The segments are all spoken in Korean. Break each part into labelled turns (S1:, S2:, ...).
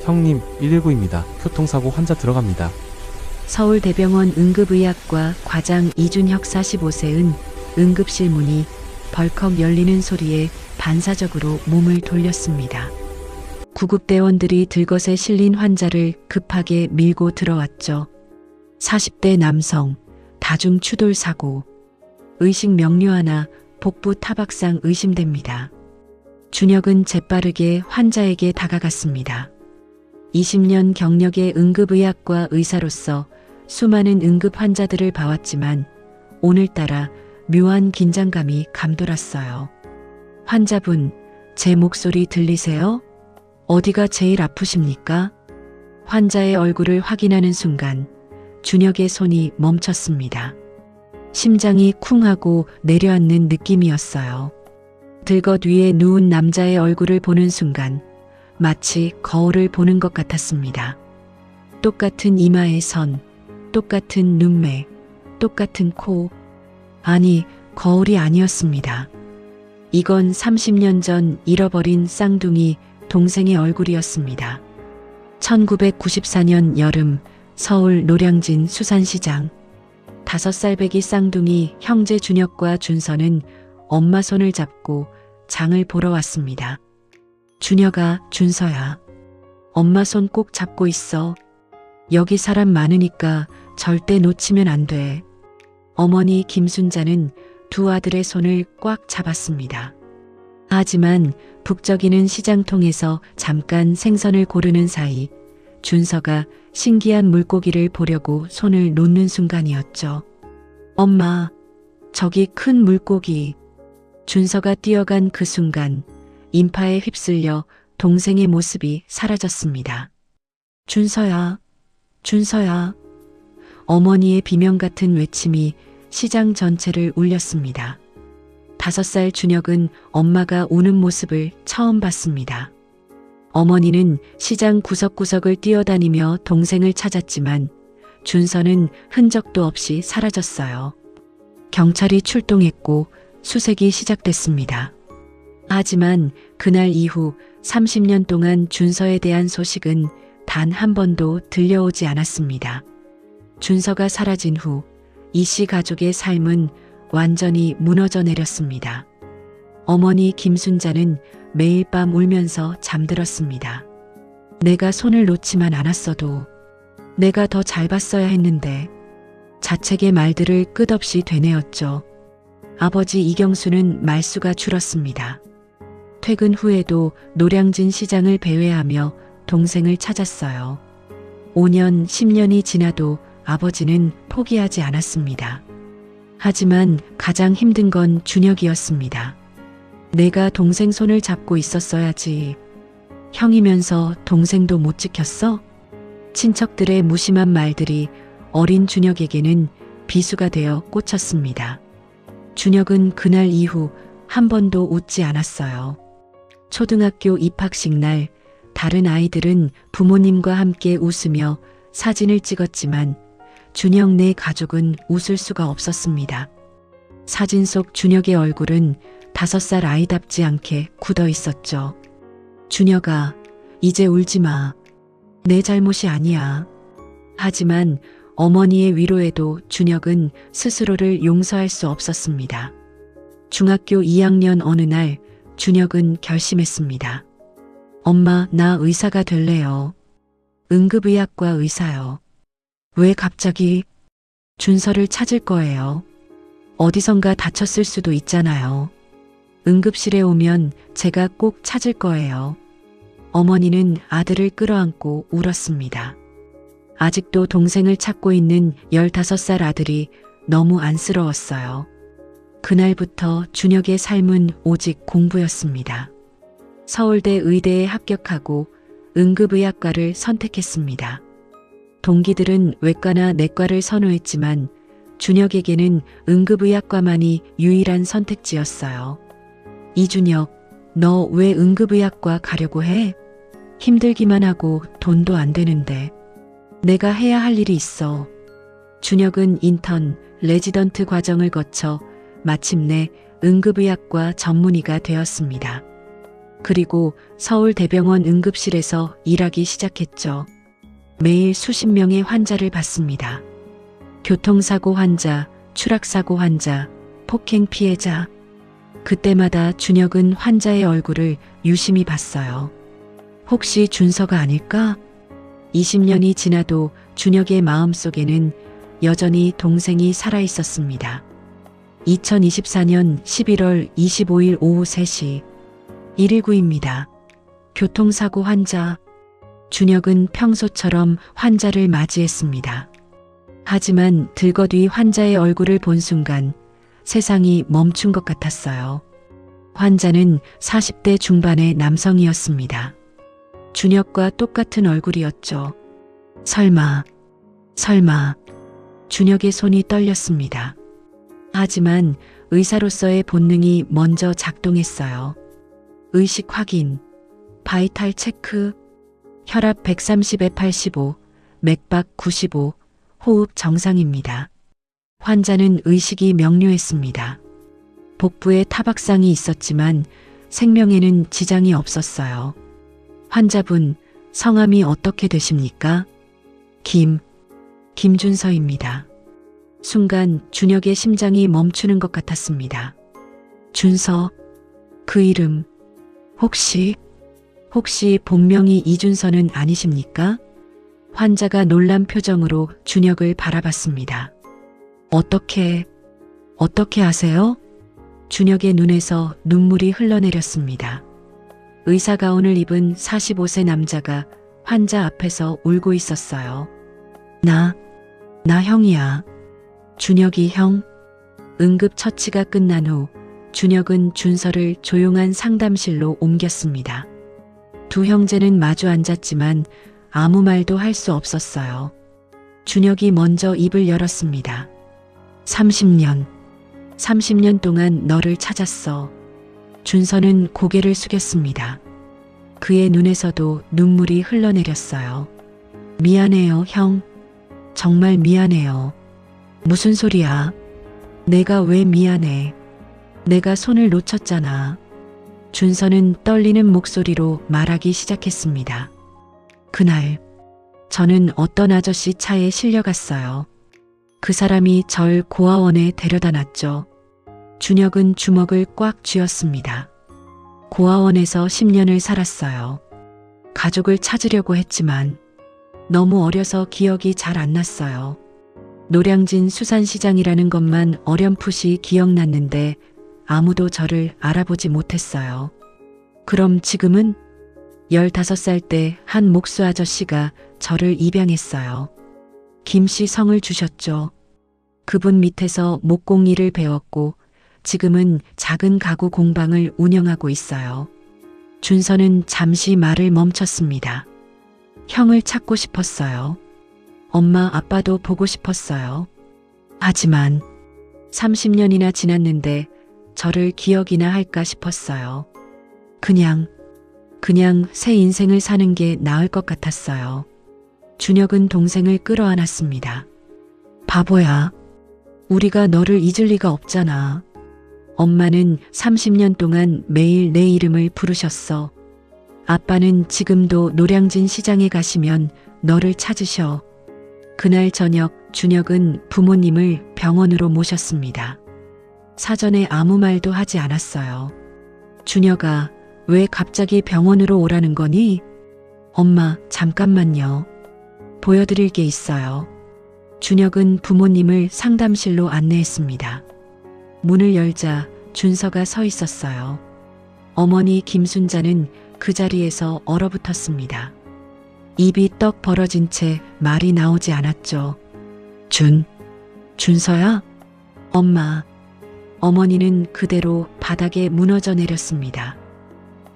S1: 형님, 119입니다. 교통사고 환자 들어갑니다.
S2: 서울대병원 응급의학과 과장 이준혁 45세은 응급실 문이 벌컥 열리는 소리에 반사적으로 몸을 돌렸습니다. 구급대원들이 들것에 실린 환자를 급하게 밀고 들어왔죠. 40대 남성, 다중 추돌 사고, 의식 명료하나 복부 타박상 의심됩니다. 준혁은 재빠르게 환자에게 다가갔습니다. 20년 경력의 응급의학과 의사로서 수많은 응급 환자들을 봐왔지만 오늘따라 묘한 긴장감이 감돌았어요. 환자분, 제 목소리 들리세요? 어디가 제일 아프십니까? 환자의 얼굴을 확인하는 순간 준혁의 손이 멈췄습니다. 심장이 쿵하고 내려앉는 느낌이었어요. 들것 위에 누운 남자의 얼굴을 보는 순간 마치 거울을 보는 것 같았습니다. 똑같은 이마의 선, 똑같은 눈매, 똑같은 코. 아니, 거울이 아니었습니다. 이건 30년 전 잃어버린 쌍둥이 동생의 얼굴이었습니다. 1994년 여름 서울 노량진 수산시장. 5살 배기 쌍둥이 형제 준혁과 준서는 엄마 손을 잡고 장을 보러 왔습니다. 준혁아, 준서야. 엄마 손 꼭 잡고 있어. 여기 사람 많으니까 절대 놓치면 안 돼. 어머니 김순자는 두 아들의 손을 꽉 잡았습니다. 하지만 북적이는 시장통에서 잠깐 생선을 고르는 사이 준서가 신기한 물고기를 보려고 손을 놓는 순간이었죠. 엄마, 저기 큰 물고기. 준서가 뛰어간 그 순간 인파에 휩쓸려 동생의 모습이 사라졌습니다. 준서야, 준서야. 어머니의 비명 같은 외침이 시장 전체를 울렸습니다. 5살 준혁은 엄마가 우는 모습을 처음 봤습니다. 어머니는 시장 구석구석을 뛰어다니며 동생을 찾았지만 준서는 흔적도 없이 사라졌어요. 경찰이 출동했고 수색이 시작됐습니다. 하지만 그날 이후 30년 동안 준서에 대한 소식은 단 한 번도 들려오지 않았습니다. 준서가 사라진 후 이씨 가족의 삶은 완전히 무너져 내렸습니다. 어머니 김순자는 매일 밤 울면서 잠들었습니다. 내가 손을 놓지만 않았어도 내가 더 잘 봤어야 했는데. 자책의 말들을 끝없이 되뇌었죠. 아버지 이경수는 말수가 줄었습니다. 퇴근 후에도 노량진 시장을 배회하며 동생을 찾았어요. 5년, 10년이 지나도 아버지는 포기하지 않았습니다. 하지만 가장 힘든 건 준혁이었습니다. 내가 동생 손을 잡고 있었어야지. 형이면서 동생도 못 지켰어? 친척들의 무심한 말들이 어린 준혁에게는 비수가 되어 꽂혔습니다. 준혁은 그날 이후 한 번도 웃지 않았어요. 초등학교 입학식 날 다른 아이들은 부모님과 함께 웃으며 사진을 찍었지만 준혁 네 가족은 웃을 수가 없었습니다. 사진 속 준혁의 얼굴은 5살 아이답지 않게 굳어 있었죠. 준혁아, 이제 울지 마. 내 잘못이 아니야. 하지만 어머니의 위로에도 준혁은 스스로를 용서할 수 없었습니다. 중학교 2학년 어느 날 준혁은 결심했습니다. 엄마, 나 의사가 될래요. 응급의학과 의사요. 왜 갑자기? 준서를 찾을 거예요. 어디선가 다쳤을 수도 있잖아요. 응급실에 오면 제가 꼭 찾을 거예요. 어머니는 아들을 끌어안고 울었습니다. 아직도 동생을 찾고 있는 15살 아들이 너무 안쓰러웠어요. 그날부터 준혁의 삶은 오직 공부였습니다. 서울대 의대에 합격하고 응급의학과를 선택했습니다. 동기들은 외과나 내과를 선호했지만 준혁에게는 응급의학과만이 유일한 선택지였어요. 이준혁, 너 왜 응급의학과 가려고 해? 힘들기만 하고 돈도 안 되는데. 내가 해야 할 일이 있어. 준혁은 인턴, 레지던트 과정을 거쳐 마침내 응급의학과 전문의가 되었습니다. 그리고 서울대병원 응급실에서 일하기 시작했죠. 매일 수십 명의 환자를 봤습니다. 교통사고 환자, 추락사고 환자, 폭행 피해자. 그때마다 준혁은 환자의 얼굴을 유심히 봤어요. 혹시 준서가 아닐까? 20년이 지나도 준혁의 마음속에는 여전히 동생이 살아 있었습니다. 2024년 11월 25일 오후 3시 119입니다. 교통사고 환자. 준혁은 평소처럼 환자를 맞이했습니다. 하지만 들거뒤 환자의 얼굴을 본 순간 세상이 멈춘 것 같았어요. 환자는 40대 중반의 남성이었습니다. 준혁과 똑같은 얼굴이었죠. 설마. 준혁의 손이 떨렸습니다. 하지만 의사로서의 본능이 먼저 작동했어요. 의식 확인, 바이탈 체크, 혈압 130에 85, 맥박 95, 호흡 정상입니다. 환자는 의식이 명료했습니다. 복부에 타박상이 있었지만 생명에는 지장이 없었어요. 환자분, 성함이 어떻게 되십니까? 김준서입니다. 순간 준혁의 심장이 멈추는 것 같았습니다. 준서, 그 이름, 혹시 본명이 이준서는 아니십니까? 환자가 놀란 표정으로 준혁을 바라봤습니다. 어떻게 아세요? 준혁의 눈에서 눈물이 흘러내렸습니다. 의사 가운을 입은 45세 남자가 환자 앞에서 울고 있었어요. 나 형이야. 준혁이 형? 응급처치가 끝난 후 준혁은 준서를 조용한 상담실로 옮겼습니다. 두 형제는 마주 앉았지만 아무 말도 할 수 없었어요. 준혁이 먼저 입을 열었습니다. 30년 동안 너를 찾았어. 준서는 고개를 숙였습니다. 그의 눈에서도 눈물이 흘러내렸어요. 미안해요, 형. 정말 미안해요. 무슨 소리야? 내가 왜 미안해? 내가 손을 놓쳤잖아. 준서는 떨리는 목소리로 말하기 시작했습니다. 그날 저는 어떤 아저씨 차에 실려갔어요. 그 사람이 절 고아원에 데려다 놨죠. 준혁은 주먹을 꽉 쥐었습니다. 고아원에서 10년을 살았어요. 가족을 찾으려고 했지만 너무 어려서 기억이 잘 안 났어요. 노량진 수산시장이라는 것만 어렴풋이 기억났는데 아무도 저를 알아보지 못했어요. 그럼 지금은 15살 때 한 목수 아저씨가 저를 입양했어요. 김씨 성을 주셨죠. 그분 밑에서 목공일을 배웠고 지금은 작은 가구 공방을 운영하고 있어요. 준서는 잠시 말을 멈췄습니다. 형을 찾고 싶었어요. 엄마 아빠도 보고 싶었어요. 하지만 30년이나 지났는데 저를 기억이나 할까 싶었어요. 그냥 새 인생을 사는 게 나을 것 같았어요. 준혁은 동생을 끌어안았습니다. 바보야. 우리가 너를 잊을 리가 없잖아. 엄마는 30년 동안 매일 내 이름을 부르셨어. 아빠는 지금도 노량진 시장에 가시면 너를 찾으셔. 그날 저녁 준혁은 부모님을 병원으로 모셨습니다. 사전에 아무 말도 하지 않았어요. 준혁아, 왜 갑자기 병원으로 오라는 거니? 엄마, 잠깐만요. 보여드릴 게 있어요. 준혁은 부모님을 상담실로 안내했습니다. 문을 열자 준서가 서 있었어요. 어머니 김순자는 그 자리에서 얼어붙었습니다. 입이 떡 벌어진 채 말이 나오지 않았죠. 준서야? 엄마. 어머니는 그대로 바닥에 무너져 내렸습니다.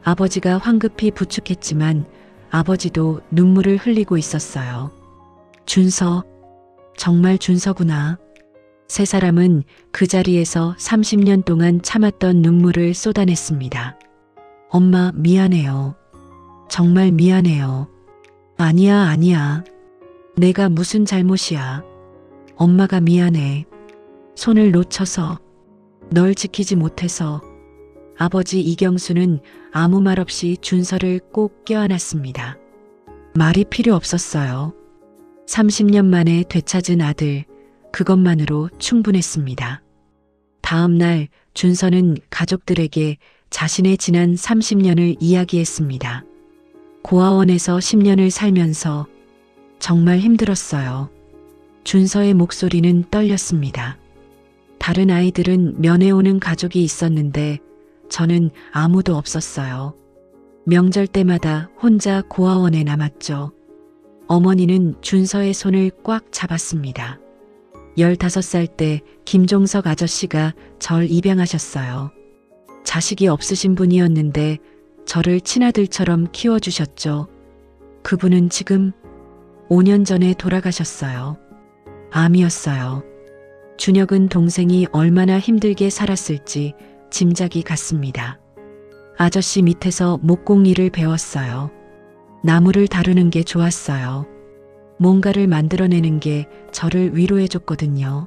S2: 아버지가 황급히 부축했지만 아버지도 눈물을 흘리고 있었어요. 준서, 정말 준서구나. 세 사람은 그 자리에서 30년 동안 참았던 눈물을 쏟아냈습니다. 엄마 미안해요. 정말 미안해요. 아니야. 내가 무슨 잘못이야. 엄마가 미안해. 손을 놓쳐서, 널 지키지 못해서. 아버지 이경수는 아무 말 없이 준서를 꼭 껴안았습니다. 말이 필요 없었어요. 30년 만에 되찾은 아들, 그것만으로 충분했습니다. 다음 날 준서는 가족들에게 자신의 지난 30년을 이야기했습니다. 고아원에서 10년을 살면서 정말 힘들었어요. 준서의 목소리는 떨렸습니다. 다른 아이들은 면회오는 가족이 있었는데 저는 아무도 없었어요. 명절 때마다 혼자 고아원에 남았죠. 어머니는 준서의 손을 꽉 잡았습니다. 15살 때 김종석 아저씨가 절 입양하셨어요. 자식이 없으신 분이었는데 저를 친아들처럼 키워주셨죠. 그분은 지금 5년 전에 돌아가셨어요. 암이었어요. 준혁은 동생이 얼마나 힘들게 살았을지 짐작이 갔습니다. 아저씨 밑에서 목공일을 배웠어요. 나무를 다루는 게 좋았어요. 뭔가를 만들어내는 게 저를 위로해줬거든요.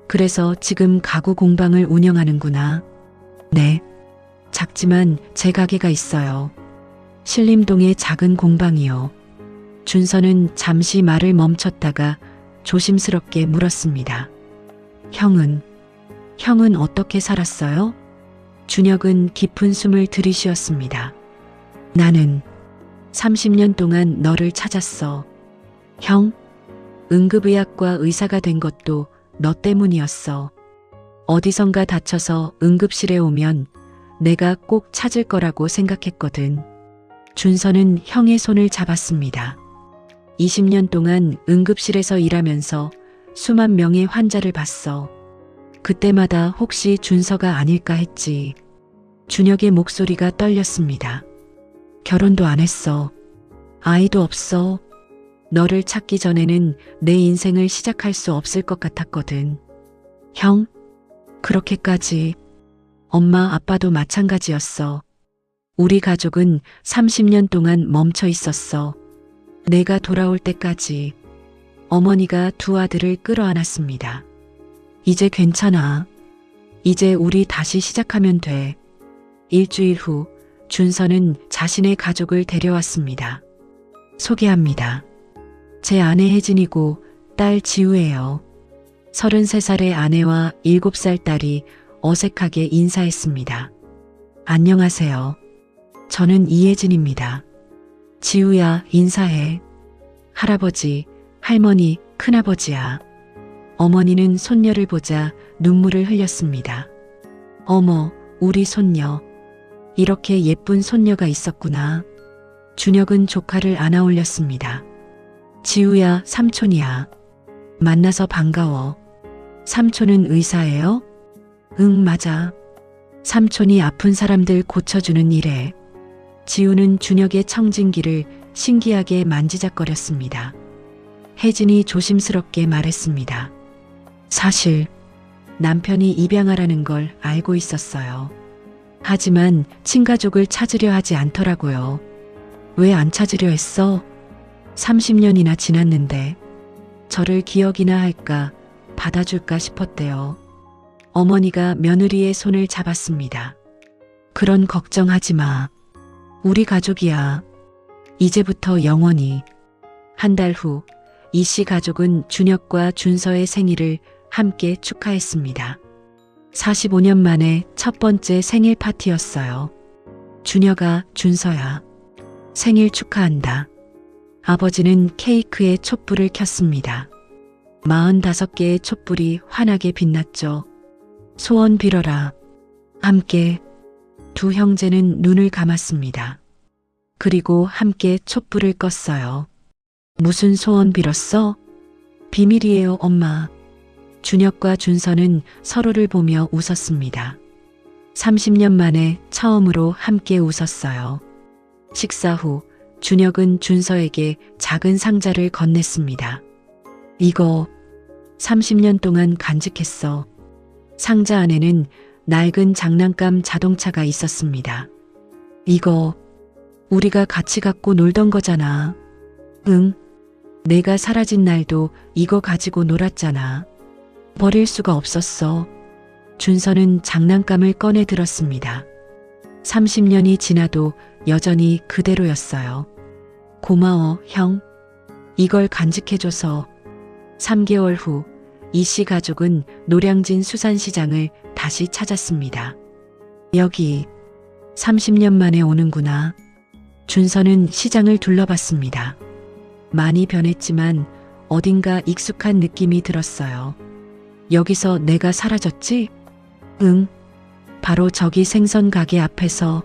S2: 그래서 지금 가구 공방을 운영하는구나. 네. 작지만 제 가게가 있어요. 신림동의 작은 공방이요. 준서는 잠시 말을 멈췄다가 조심스럽게 물었습니다. 형은 어떻게 살았어요? 준혁은 깊은 숨을 들이쉬었습니다. 나는 30년 동안 너를 찾았어. 형, 응급의학과 의사가 된 것도 너 때문이었어. 어디선가 다쳐서 응급실에 오면 내가 꼭 찾을 거라고 생각했거든. 준서는 형의 손을 잡았습니다. 20년 동안 응급실에서 일하면서 수만 명의 환자를 봤어. 그때마다 혹시 준서가 아닐까 했지. 준혁의 목소리가 떨렸습니다. 결혼도 안 했어. 아이도 없어. 너를 찾기 전에는 내 인생을 시작할 수 없을 것 같았거든. 형, 그렇게까지. 엄마, 아빠도 마찬가지였어. 우리 가족은 30년 동안 멈춰 있었어. 내가 돌아올 때까지. 어머니가 두 아들을 끌어안았습니다. 이제 괜찮아. 이제 우리 다시 시작하면 돼. 일주일 후 준서는 자신의 가족을 데려왔습니다. 소개합니다. 제 아내 혜진이고 딸 지우예요. 33살의 아내와 7살 딸이 어색하게 인사했습니다. 안녕하세요. 저는 이혜진입니다. 지우야, 인사해. 할아버지, 할머니, 큰아버지야. 어머니는 손녀를 보자 눈물을 흘렸습니다. 어머, 우리 손녀. 이렇게 예쁜 손녀가 있었구나. 준혁은 조카를 안아 올렸습니다. 지우야, 삼촌이야. 만나서 반가워. 삼촌은 의사예요? 응, 맞아. 삼촌이 아픈 사람들 고쳐주는 일에. 지우는 준혁의 청진기를 신기하게 만지작거렸습니다. 혜진이 조심스럽게 말했습니다. 사실 남편이 입양하라는 걸 알고 있었어요. 하지만 친가족을 찾으려 하지 않더라고요. 왜 안 찾으려 했어? 30년이나 지났는데 저를 기억이나 할까, 받아줄까 싶었대요. 어머니가 며느리의 손을 잡았습니다. 그런 걱정하지 마. 우리 가족이야. 이제부터 영원히. 한 달 후, 이 씨 가족은 준혁과 준서의 생일을 함께 축하했습니다. 45년 만에 첫 번째 생일 파티였어요. 준혁아, 준서야. 생일 축하한다. 아버지는 케이크에 촛불을 켰습니다. 45개의 촛불이 환하게 빛났죠. 소원 빌어라. 함께. 두 형제는 눈을 감았습니다. 그리고 함께 촛불을 껐어요. 무슨 소원 빌었어? 비밀이에요, 엄마. 준혁과 준서는 서로를 보며 웃었습니다. 30년 만에 처음으로 함께 웃었어요. 식사 후 준혁은 준서에게 작은 상자를 건넸습니다. 이거 30년 동안 간직했어. 상자 안에는 낡은 장난감 자동차가 있었습니다. 이거 우리가 같이 갖고 놀던 거잖아. 응. 내가 사라진 날도 이거 가지고 놀았잖아. 버릴 수가 없었어. 준서는 장난감을 꺼내 들었습니다. 30년이 지나도 여전히 그대로였어요. 고마워, 형. 이걸 간직해줘서. 3개월 후 이 씨 가족은 노량진 수산시장을 다시 찾았습니다. 여기 30년 만에 오는구나. 준서는 시장을 둘러봤습니다. 많이 변했지만 어딘가 익숙한 느낌이 들었어요. 여기서 내가 사라졌지? 응. 바로 저기 생선 가게 앞에서.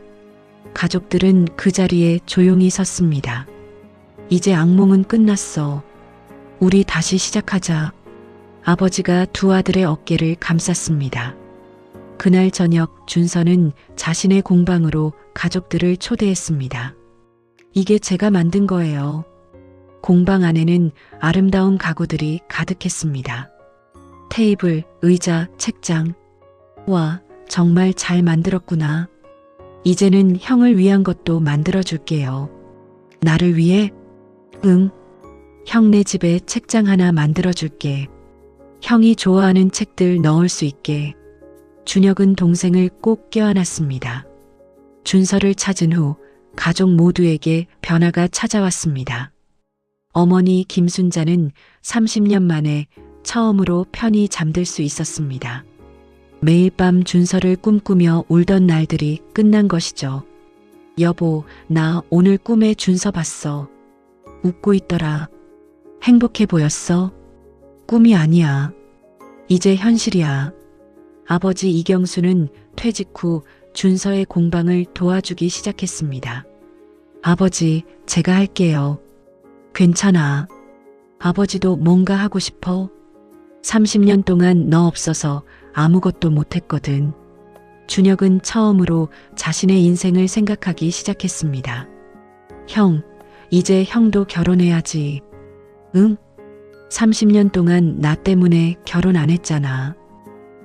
S2: 가족들은 그 자리에 조용히 섰습니다. 이제 악몽은 끝났어. 우리 다시 시작하자. 아버지가 두 아들의 어깨를 감쌌습니다. 그날 저녁 준서는 자신의 공방으로 가족들을 초대했습니다. 이게 제가 만든 거예요. 공방 안에는 아름다운 가구들이 가득했습니다. 테이블, 의자, 책장. 와, 정말 잘 만들었구나. 이제는 형을 위한 것도 만들어줄게요. 나를 위해? 응. 형네 집에 책장 하나 만들어줄게. 형이 좋아하는 책들 넣을 수 있게. 준혁은 동생을 꼭 껴안았습니다. 준서를 찾은 후 가족 모두에게 변화가 찾아왔습니다. 어머니 김순자는 30년 만에 처음으로 편히 잠들 수 있었습니다. 매일 밤 준서를 꿈꾸며 울던 날들이 끝난 것이죠. 여보, 나 오늘 꿈에 준서 봤어. 웃고 있더라. 행복해 보였어. 꿈이 아니야. 이제 현실이야. 아버지 이경수는 퇴직 후 준서의 공방을 도와주기 시작했습니다. 아버지, 제가 할게요. 괜찮아. 아버지도 뭔가 하고 싶어. 30년 동안 너 없어서 아무것도 못했거든. 준혁은 처음으로 자신의 인생을 생각하기 시작했습니다. 형, 이제 형도 결혼해야지. 응? 30년 동안 나 때문에 결혼 안 했잖아.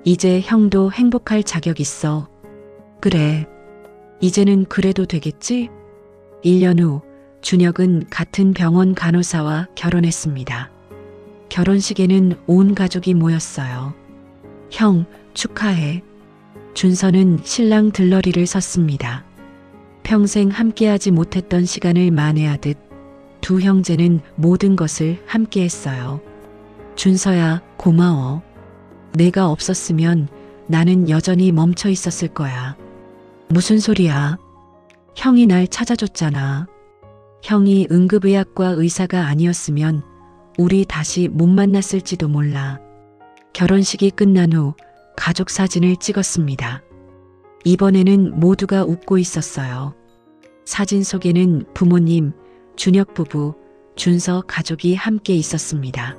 S2: 이제 형도 행복할 자격 있어. 그래. 이제는 그래도 되겠지? 1년 후 준혁은 같은 병원 간호사와 결혼했습니다. 결혼식에는 온 가족이 모였어요. 형, 축하해. 준서는 신랑 들러리를 섰습니다. 평생 함께하지 못했던 시간을 만회하듯 두 형제는 모든 것을 함께했어요. 준서야, 고마워. 내가 없었으면 나는 여전히 멈춰 있었을 거야. 무슨 소리야? 형이 날 찾아줬잖아. 형이 응급의학과 의사가 아니었으면 우리 다시 못 만났을지도 몰라. 결혼식이 끝난 후 가족 사진을 찍었습니다. 이번에는 모두가 웃고 있었어요. 사진 속에는 부모님, 준혁 부부, 준서 가족이 함께 있었습니다.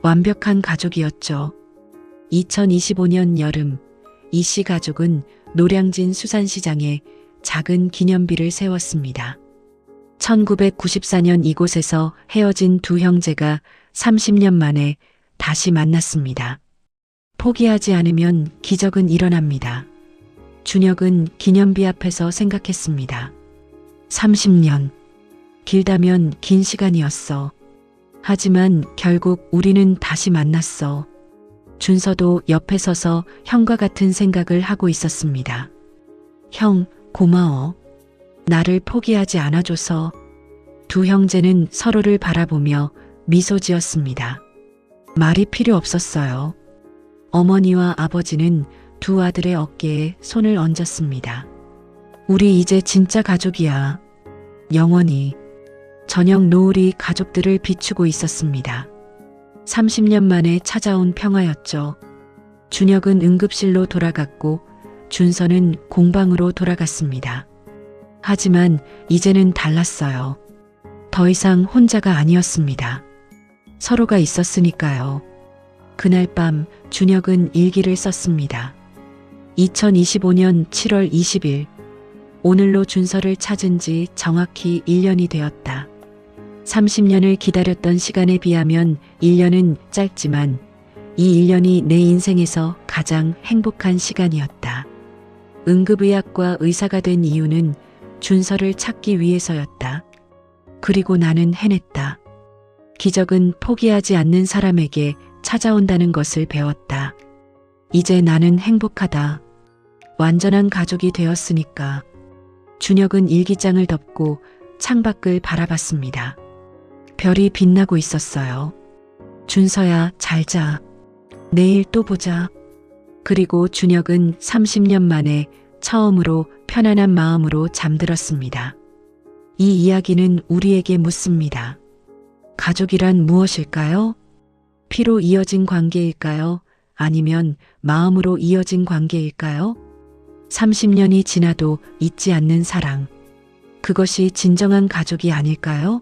S2: 완벽한 가족이었죠. 2025년 여름, 이 씨 가족은 노량진 수산시장에 작은 기념비를 세웠습니다. 1994년 이곳에서 헤어진 두 형제가 30년 만에 다시 만났습니다. 포기하지 않으면 기적은 일어납니다. 준혁은 기념비 앞에서 생각했습니다. 30년. 길다면 긴 시간이었어. 하지만 결국 우리는 다시 만났어. 준서도 옆에 서서 형과 같은 생각을 하고 있었습니다. 형, 고마워. 나를 포기하지 않아줘서. 두 형제는 서로를 바라보며 미소 지었습니다. 말이 필요 없었어요. 어머니와 아버지는 두 아들의 어깨에 손을 얹었습니다. 우리 이제 진짜 가족이야. 영원히. 저녁 노을이 가족들을 비추고 있었습니다. 30년 만에 찾아온 평화였죠. 준혁은 응급실로 돌아갔고 준서는 공방으로 돌아갔습니다. 하지만 이제는 달랐어요. 더 이상 혼자가 아니었습니다. 서로가 있었으니까요. 그날 밤 준혁은 일기를 썼습니다. 2025년 7월 20일. 오늘로 준서를 찾은 지 정확히 1년이 되었다. 30년을 기다렸던 시간에 비하면 1년은 짧지만 이 1년이 내 인생에서 가장 행복한 시간이었다. 응급의학과 의사가 된 이유는 준서를 찾기 위해서였다. 그리고 나는 해냈다. 기적은 포기하지 않는 사람에게 찾아온다는 것을 배웠다. 이제 나는 행복하다. 완전한 가족이 되었으니까. 준혁은 일기장을 덮고 창밖을 바라봤습니다. 별이 빛나고 있었어요. 준서야, 잘 자. 내일 또 보자. 그리고 준혁은 30년 만에 처음으로 편안한 마음으로 잠들었습니다. 이 이야기는 우리에게 묻습니다. 가족이란 무엇일까요? 피로 이어진 관계일까요? 아니면 마음으로 이어진 관계일까요? 30년이 지나도 잊지 않는 사랑. 그것이 진정한 가족이 아닐까요?